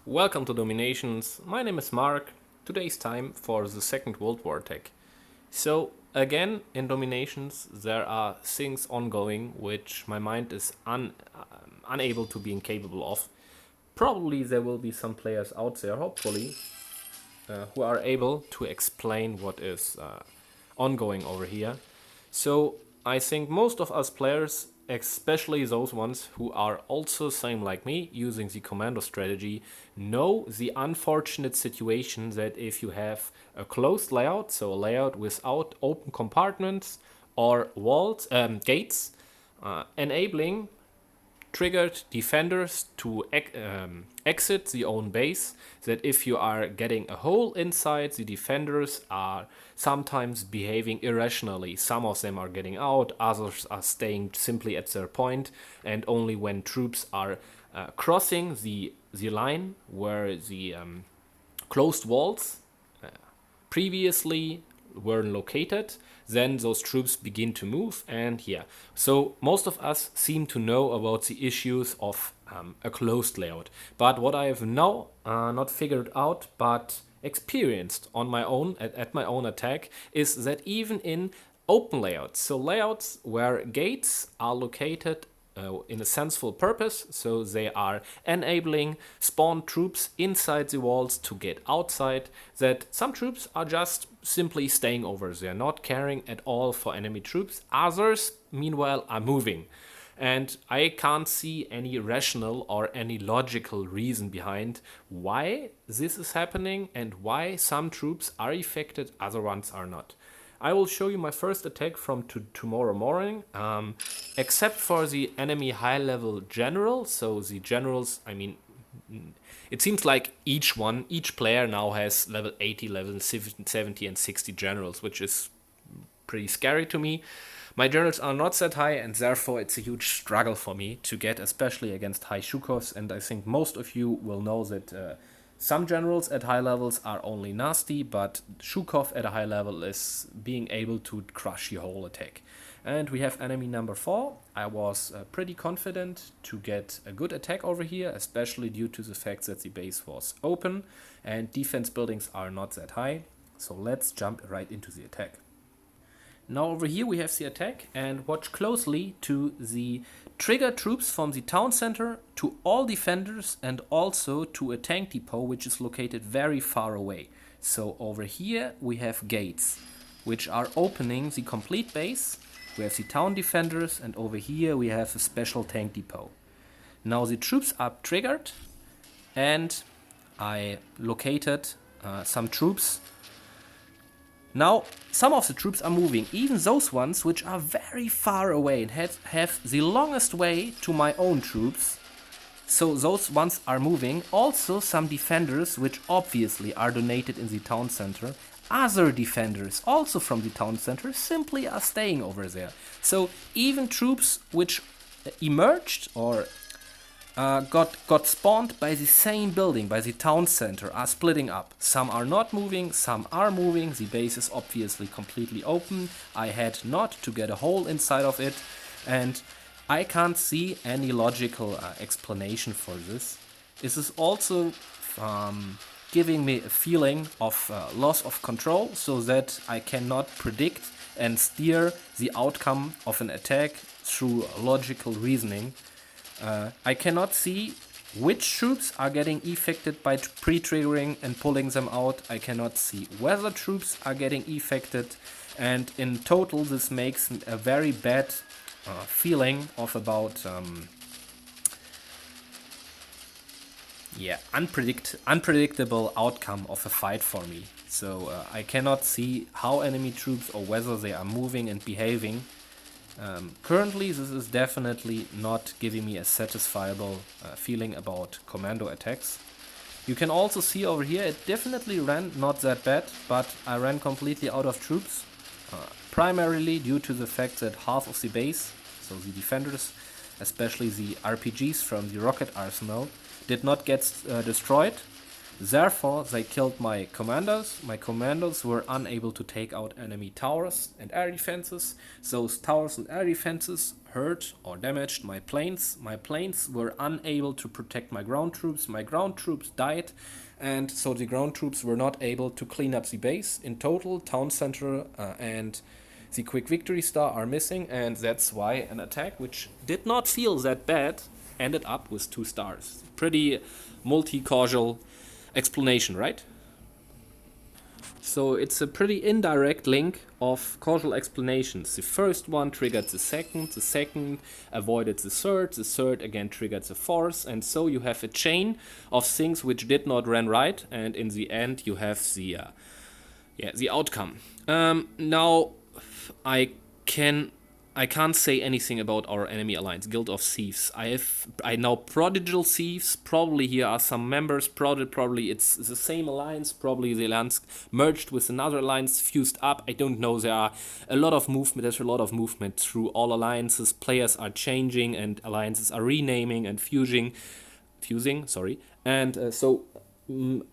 Welcome to DomiNations. My name is Mark. Today's time for the second World War tech. So again, in DomiNations there are things ongoing which my mind is unable to be incapable of. Probably there will be some players out there, hopefully, who are able to explain what is ongoing over here. So I think most of us players, especially those ones who are also same like me, using the commando strategy, know the unfortunate situation that if you have a closed layout, so a layout without open compartments or walls, gates, enabling triggered defenders to exit the own base, that if you are getting a hole inside, the defenders are sometimes behaving irrationally. Some of them are getting out, others are staying simply at their point, and only when troops are crossing the line where the closed walls previously were located, then those troops begin to move. And yeah, so most of us seem to know about the issues of a closed layout. But what I have now not figured out but experienced on my own at my own attack is that even in open layouts, so layouts where gates are located in a sensible purpose, so they are enabling spawn troops inside the walls to get outside, that some troops are just simply staying over there, not caring at all for enemy troops. Others, meanwhile, are moving. And I can't see any rational or any logical reason behind why this is happening and why some troops are affected, other ones are not. I will show you my first attack from tomorrow morning, except for the enemy high-level general. So the generals, I mean, it seems like each player now has level 80, level 70 and 60 generals, which is pretty scary to me. My generals are not that high, and therefore it's a huge struggle for me to get, especially against high Shukovs. And I think most of you will know that some generals at high levels are only nasty, but Shukov at a high level is being able to crush your whole attack. And we have enemy number 4. I was pretty confident to get a good attack over here, especially due to the fact that the base was open and defense buildings are not that high. So let's jump right into the attack. Now over here we have the attack, and watch closely to the trigger troops from the town center to all defenders and also to a tank depot which is located very far away. So over here we have gates which are opening the complete base. We have the town defenders, and over here we have a special tank depot. Now the troops are triggered, and I located some troops. Now, some of the troops are moving, even those ones which are very far away and have the longest way to my own troops. So those ones are moving. Also some defenders which obviously are donated in the town center. Other defenders, also from the town center, simply are staying over there. So even troops which emerged or got spawned by the same building, by the town center, are splitting up. Some are not moving, some are moving. The base is obviously completely open. I had not to get a hole inside of it, and I can't see any logical explanation for this. This is also giving me a feeling of loss of control, so that I cannot predict and steer the outcome of an attack through logical reasoning. I cannot see which troops are getting affected by pre-triggering and pulling them out. I cannot see whether troops are getting affected, and in total this makes a very bad feeling of about unpredictable outcome of a fight for me. So I cannot see how enemy troops or whether they are moving and behaving. Currently, this is definitely not giving me a satisfiable feeling about commando attacks. You can also see over here, it definitely ran not that bad, but I ran completely out of troops, primarily due to the fact that half of the base, so the defenders, especially the RPGs from the rocket arsenal, did not get destroyed. Therefore, they killed my commandos. My commandos were unable to take out enemy towers and air defenses. Those towers and air defenses hurt or damaged my planes. My planes were unable to protect my ground troops. My ground troops died, and so the ground troops were not able to clean up the base. In total, town center and the quick victory star are missing, and that's why an attack which did not feel that bad ended up with 2 stars. Pretty multi-causal explanation, right? So it's a pretty indirect link of causal explanations. The first one triggered the second avoided the third again triggered the fourth, and so you have a chain of things which did not run right, and in the end you have the outcome. Now I can't say anything about our enemy alliance, Guild of Thieves. I know Prodigal Thieves. Probably here are some members. Probably it's the same alliance. Probably the alliance merged with another alliance, fused up. I don't know. There's a lot of movement through all alliances. Players are changing and alliances are renaming and fusing. And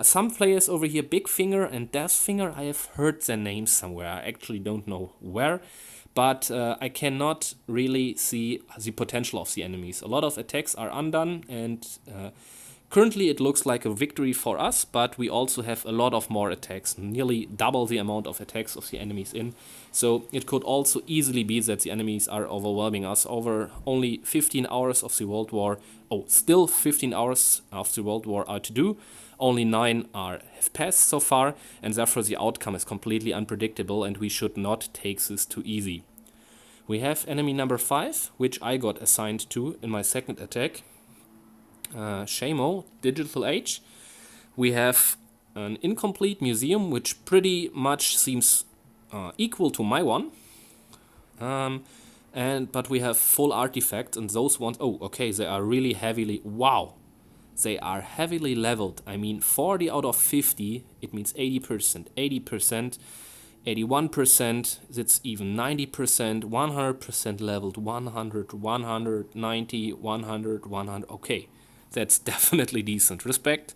some players over here, Big Finger and Death Finger, I have heard their names somewhere. I actually don't know where. But I cannot really see the potential of the enemies. A lot of attacks are undone, and currently it looks like a victory for us, but we also have a lot of more attacks, nearly double the amount of attacks of the enemies in. So it could also easily be that the enemies are overwhelming us over only 15 hours of the World War. Oh, still 15 hours of the World War are to do. Only 9 have passed so far, and therefore the outcome is completely unpredictable, and we should not take this too easy. We have enemy number 5, which I got assigned to in my second attack. ShaMo, Digital Age. We have an incomplete museum, which pretty much seems equal to my one. But we have full artifacts, and those ones, oh, okay, they are really heavily, wow. They are heavily leveled. I mean, 40 out of 50, it means 80%. 80%, 81%, that's even 90%, 100% leveled, 100, 100, 90, 100, 100. Okay, that's definitely decent. Respect.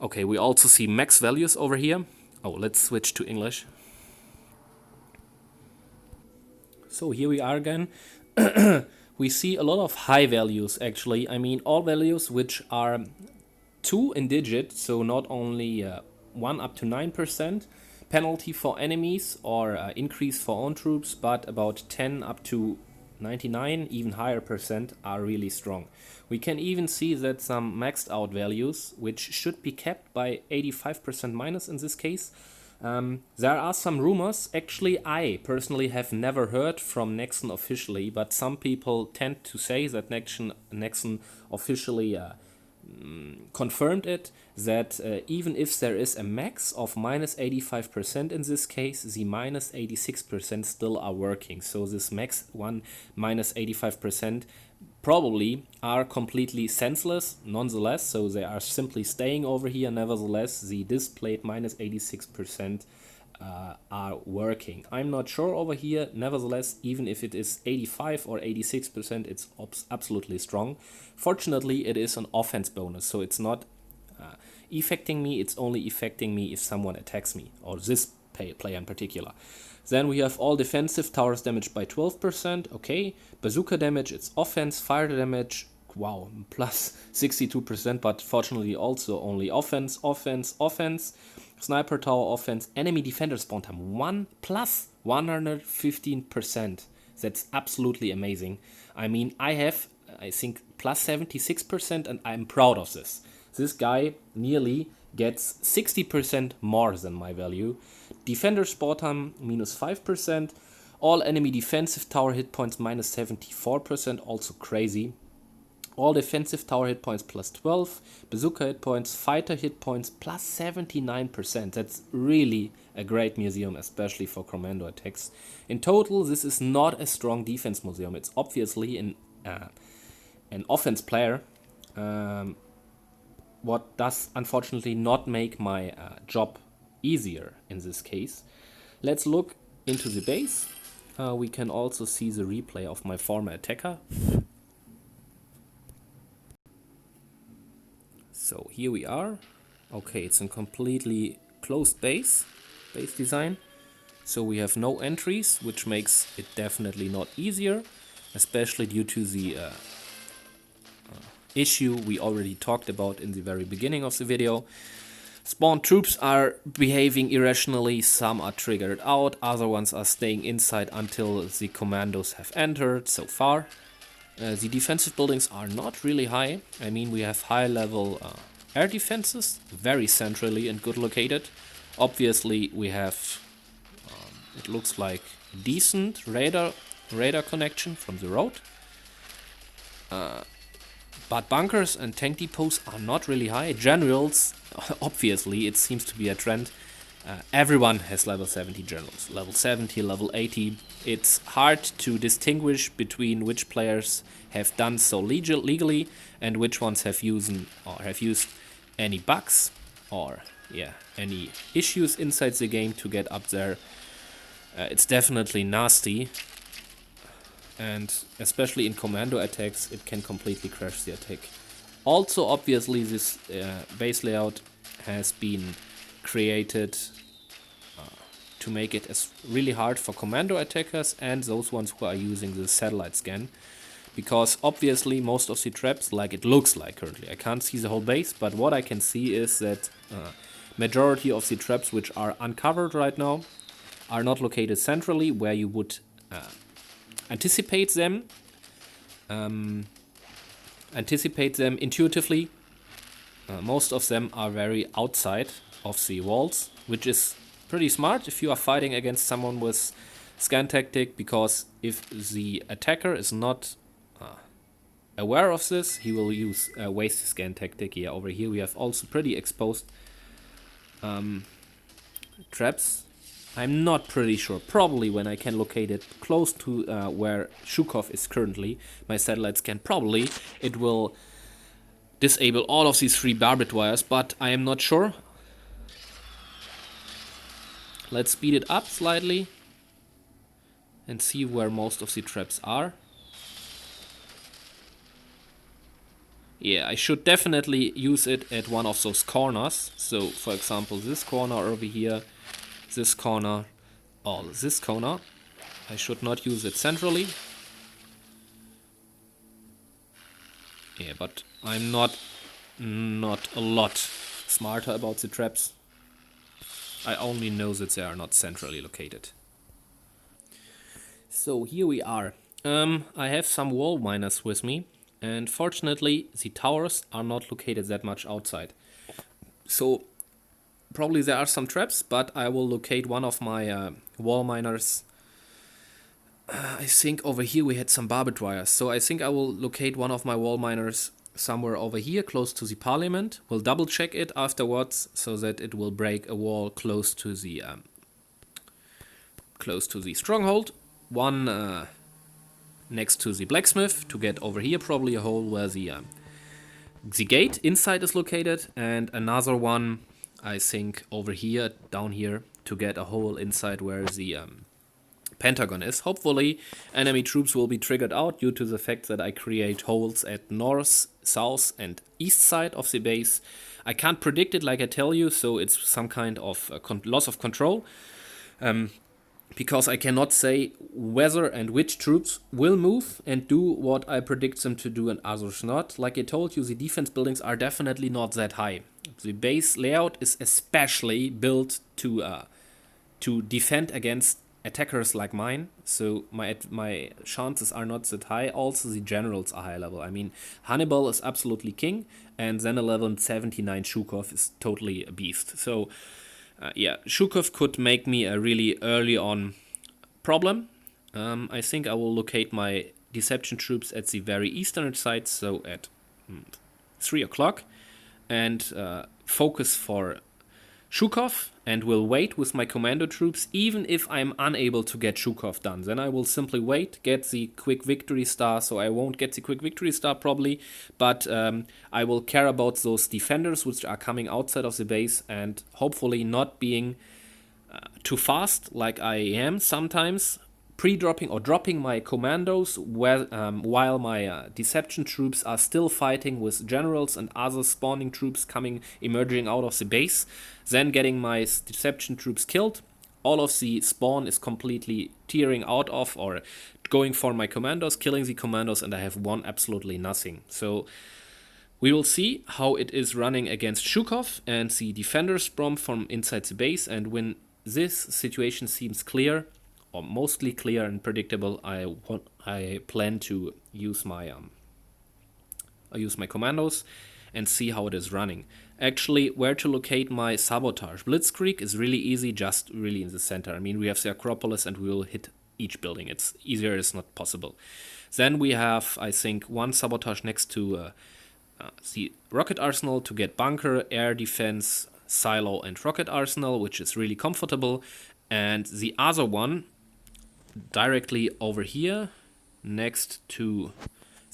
Okay, we also see max values over here. Oh, let's switch to English. So here we are again. We see a lot of high values, actually. I mean, all values which are 2 in digit, so not only 1 up to 9% penalty for enemies or increase for own troops, but about 10 up to 99, even higher percent, are really strong. We can even see that some maxed out values, which should be kept by 85% minus in this case. There are some rumors. Actually, I personally have never heard from Nexon officially, but some people tend to say that Nexon officially confirmed it, that even if there is a max of minus 85% in this case, the minus 86% still are working. So this max one minus 85% probably are completely senseless nonetheless, so they are simply staying over here. Nevertheless, the displayed minus 86% are working. I'm not sure over here. Nevertheless, even if it is 85 or 86%, it's absolutely strong. Fortunately, it is an offense bonus, so it's not affecting me. It's only affecting me if someone attacks me, or this player in particular. Then we have all defensive towers damaged by 12%. Okay, bazooka damage, it's offense, fire damage. Wow, plus 62%, but fortunately also only offense. Sniper tower offense, enemy defender spawn time 1 plus 115%. That's absolutely amazing. I mean, I have, I think, plus 76%, and I'm proud of this. This guy nearly gets 60% more than my value. Defender spawn time minus 5%. All enemy defensive tower hit points minus 74%, also crazy. All defensive tower hit points plus 12, bazooka hit points, fighter hit points plus 79%. That's really a great museum, especially for commando attacks. In total, this is not a strong defense museum. It's obviously an offense player. What does unfortunately not make my job easier in this case. Let's look into the base. We can also see the replay of my former attacker. So here we are. Okay, it's a completely closed base design. So we have no entries, which makes it definitely not easier. especially due to the issue we already talked about in the very beginning of the video. Spawn troops are behaving irrationally, some are triggered out, other ones are staying inside until the commandos have entered so far. The defensive buildings are not really high. I mean, we have high level air defenses, very centrally and good located. Obviously we have, it looks like, decent radar connection from the road. But bunkers and tank depots are not really high. Generals, obviously, it seems to be a trend. Everyone has level 70 generals. Level 70, level 80. It's hard to distinguish between which players have done so legally and which ones have used any bugs or any issues inside the game to get up there. It's definitely nasty. And especially in commando attacks, it can completely crash the attack. Also, obviously, this base layout has been created to make it as really hard for commando attackers and those ones who are using the satellite scan. Because obviously most of the traps, like it looks like currently, I can't see the whole base, but what I can see is that majority of the traps which are uncovered right now are not located centrally where you would anticipate them intuitively. Most of them are very outside of the walls, which is pretty smart if you are fighting against someone with scan tactic, because if the attacker is not aware of this, he will use waste scan tactic. Yeah, over here we have also pretty exposed traps. I'm not pretty sure. Probably when I can locate it close to where Shukov is currently, my satellite scan, probably it will disable all of these 3 barbed wires, but I am not sure. Let's speed it up slightly and see where most of the traps are. Yeah, I should definitely use it at one of those corners. So, for example, this corner over here, this corner, or this corner. I should not use it centrally. Yeah, but I'm not a lot smarter about the traps. I only know that they are not centrally located. So here we are. I have some wall miners with me, and fortunately the towers are not located that much outside. So probably there are some traps, but I will locate one of my wall miners. I think over here we had some barbed wires, so I think I will locate one of my wall miners somewhere over here close to the parliament. We'll double check it afterwards so that it will break a wall close to the stronghold. One next to the blacksmith to get over here probably a hole where the gate inside is located, and another one I think over here, down here, to get a hole inside where the Pentagon is. Hopefully enemy troops will be triggered out due to the fact that I create holes at north, south and east side of the base. I can't predict it like I tell you, so it's some kind of loss of control. Because I cannot say whether and which troops will move and do what I predict them to do and others not. Like I told you, the defense buildings are definitely not that high. The base layout is especially built to defend against attackers like mine, so my chances are not that high. Also, the generals are high level. I mean, Hannibal is absolutely king, and then a level 79 Shukov is totally a beast. So, yeah, Shukov could make me a really early on problem. I think I will locate my deception troops at the very eastern side, so at 3 o'clock, and focus for Shukov, and will wait with my commando troops even if I'm unable to get Shukov done. Then I will simply wait, get the quick victory star, so I won't get the quick victory star probably, but I will care about those defenders which are coming outside of the base and hopefully not being too fast like I am sometimes, pre-dropping or dropping my commandos while my deception troops are still fighting with generals and other spawning troops emerging out of the base, then getting my deception troops killed. All of the spawn is completely tearing out of or going for my commandos, killing the commandos, and I have won absolutely nothing. So we will see how it is running against Shukov and the defenders from inside the base, and when this situation seems clear, or mostly clear and predictable, I plan to use my commandos and see how it is running. Actually, where to locate my sabotage blitzkrieg is really easy, just really in the center. I mean, we have the Acropolis and we will hit each building. It's easier, it's not possible. Then we have, I think, one sabotage next to the rocket arsenal to get bunker, air defense, silo, and rocket arsenal, which is really comfortable. And the other one directly over here next to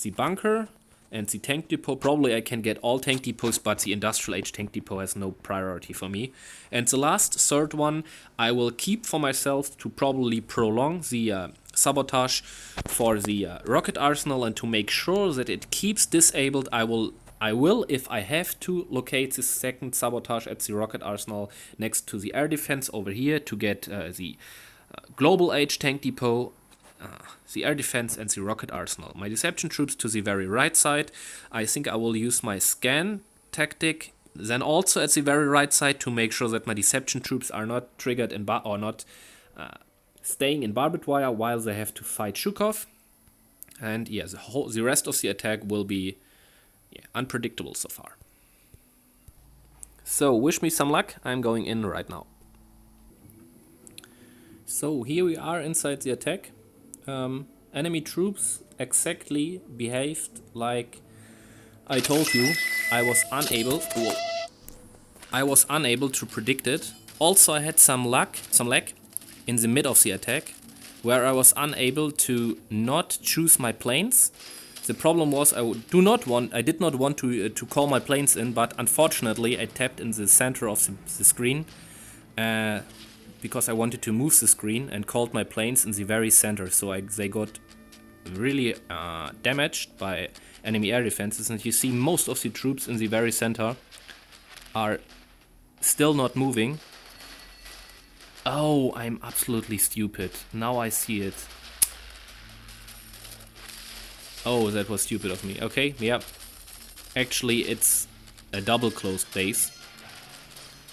the bunker and the tank depot. Probably I can get all tank depots, but the industrial age tank depot has no priority for me. And the last, third one, I will keep for myself to probably prolong the sabotage for the rocket arsenal, and to make sure that it keeps disabled, I will, if I have to, locate the second sabotage at the rocket arsenal next to the air defense over here to get the global age tank depot, the air defense, and the rocket arsenal. My deception troops to the very right side. I think I will use my scan tactic then also at the very right side to make sure that my deception troops are not triggered in or not staying in barbed wire while they have to fight Shukov. And yeah, the rest of the attack will be unpredictable so far. So wish me some luck. I'm going in right now. So here we are inside the attack. Enemy troops exactly behaved like I told you. I was unable to predict it. Also, I had some lag in the mid of the attack, where I was unable to not choose my planes. The problem was I did not want to call my planes in, but unfortunately I tapped in the center of the screen because I wanted to move the screen, and called my planes in the very center. So they got really damaged by enemy air defenses, and you see most of the troops in the very center are still not moving. Oh, I'm absolutely stupid. Now I see it. Oh, that was stupid of me. Okay, yeah. Actually, it's a double closed base.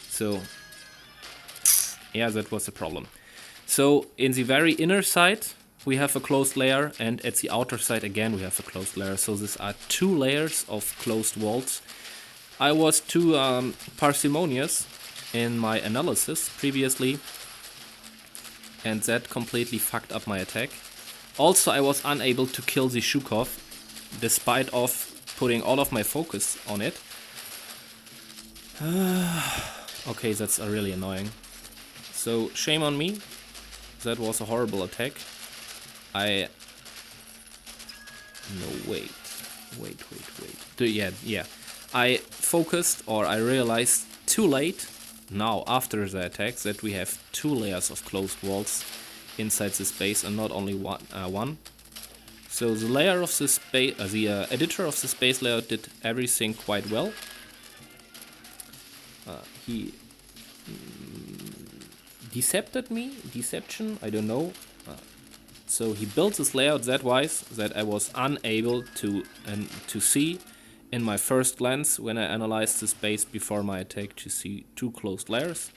So, yeah, that was the problem. So, in the very inner side, we have a closed layer, and at the outer side, again, we have a closed layer. So, these are two layers of closed walls. I was too parsimonious in my analysis previously, and that completely fucked up my attack. Also, I was unable to kill the Shukov, despite of putting all of my focus on it. Okay, that's really annoying. So, shame on me. That was a horrible attack. No, wait. Yeah. I focused, or I realized too late, now after the attack, that we have two layers of closed walls inside the space and not only one. So the layer of the space, the editor of the space layout did everything quite well. He deception, I don't know. So he built this layout that wise that I was unable to see in my first glance when I analyzed the space before my attack to see two closed layers.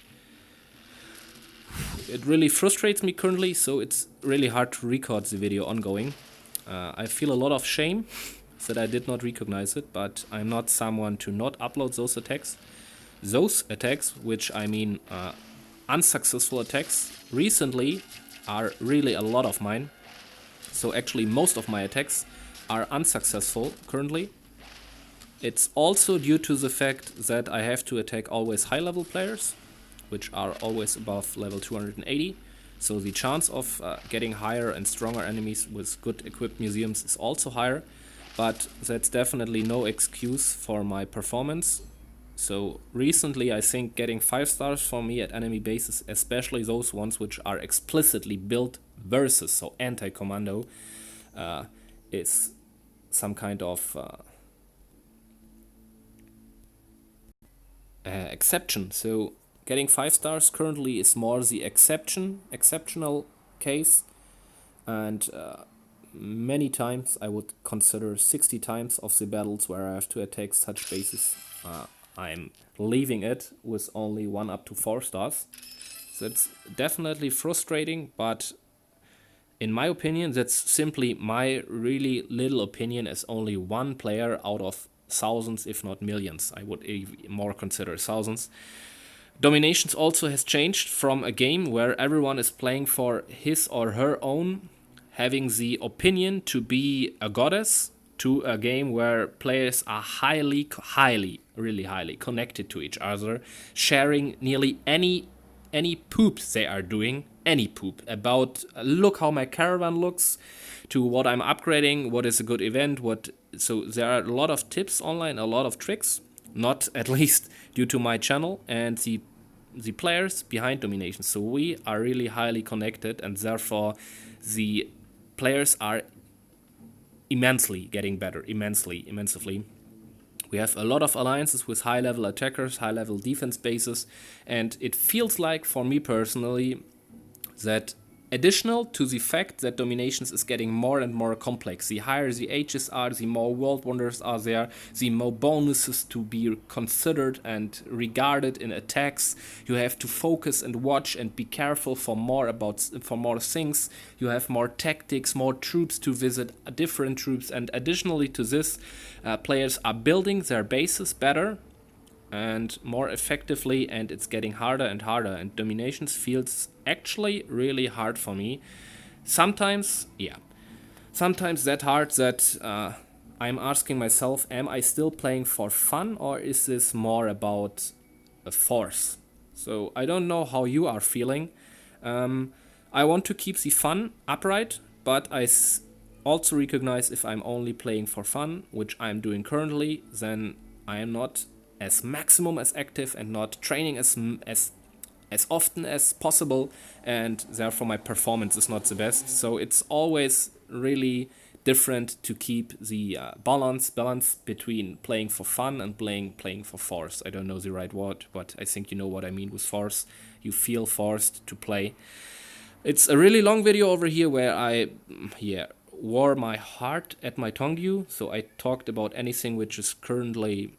It really frustrates me currently, so it's really hard to record the video ongoing. I feel a lot of shame that I did not recognize it, but I'm not someone to not upload those attacks. Those attacks, which I mean unsuccessful attacks, recently are really a lot of mine. So actually most of my attacks are unsuccessful currently. It's also due to the fact that I have to attack always high level players, which are always above level 280. So the chance of getting higher and stronger enemies with good equipped museums is also higher, but that's definitely no excuse for my performance. So recently I think getting 5 stars for me at enemy bases, especially those ones which are explicitly built versus, so anti-commando, is some kind of exception. So getting 5 stars currently is more the exceptional case, and many times. I would consider 60 times of the battles where I have to attack such bases. I'm leaving it with only 1 up to 4 stars. So it's definitely frustrating, but in my opinion, that's simply my really little opinion as only one player out of thousands, if not millions. I would even more consider thousands. DomiNations also has changed from a game where everyone is playing for his or her own, having the opinion to be a goddess, to a game where players are really highly connected to each other, sharing nearly any poop they are doing, any poop, about look how my caravan looks, to what I'm upgrading, what is a good event, so there are a lot of tips online, a lot of tricks, not at least due to my channel and the players behind DomiNations. So we are really highly connected, and therefore the players are immensely getting better, immensely. We have a lot of alliances with high-level attackers, high-level defense bases, and it feels like, for me personally, that additional to the fact that DomiNations is getting more and more complex. The higher the ages are, the more world wonders are there, the more bonuses to be considered and regarded in attacks. You have to focus and watch and be careful for more things. You have more tactics, more troops to visit, different troops, and additionally to this, players are building their bases better and more effectively, and it's getting harder and harder, and DomiNations feels actually really hard for me. Sometimes that hard that I'm asking myself, am I still playing for fun, or is this more about a force? So I don't know how you are feeling. I want to keep the fun upright, but I also recognize if I'm only playing for fun, which I'm doing currently, then I am not as maximum as active and not training as often as possible, and therefore my performance is not the best. So it's always really different to keep the balance between playing for fun and playing for force. I don't know the right word, but I think you know what I mean with force. You feel forced to play. It's a really long video over here where I wore my heart at my tongue. So I talked about anything which is currently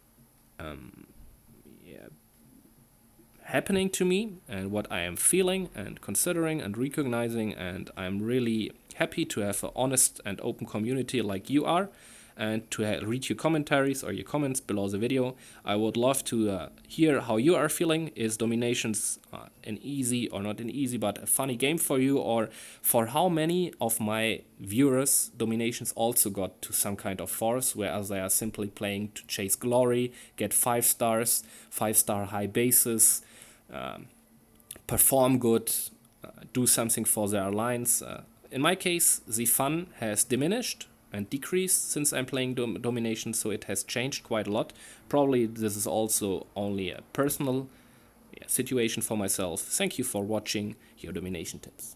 happening to me and what I am feeling and considering and recognizing, and I'm really happy to have an honest and open community like you are, and to read your commentaries or your comments below the video. I would love to hear how you are feeling. Is DomiNations an easy, or not an easy, but a funny game for you? Or for how many of my viewers DomiNations also got to some kind of force, whereas they are simply playing to chase glory, get 5 stars, 5-star high bases, perform good, do something for their alliance. In my case, the fun has diminished and decreased since I'm playing DomiNations, so it has changed quite a lot. Probably this is also only a personal situation for myself. Thank you for watching your DomiNation tips.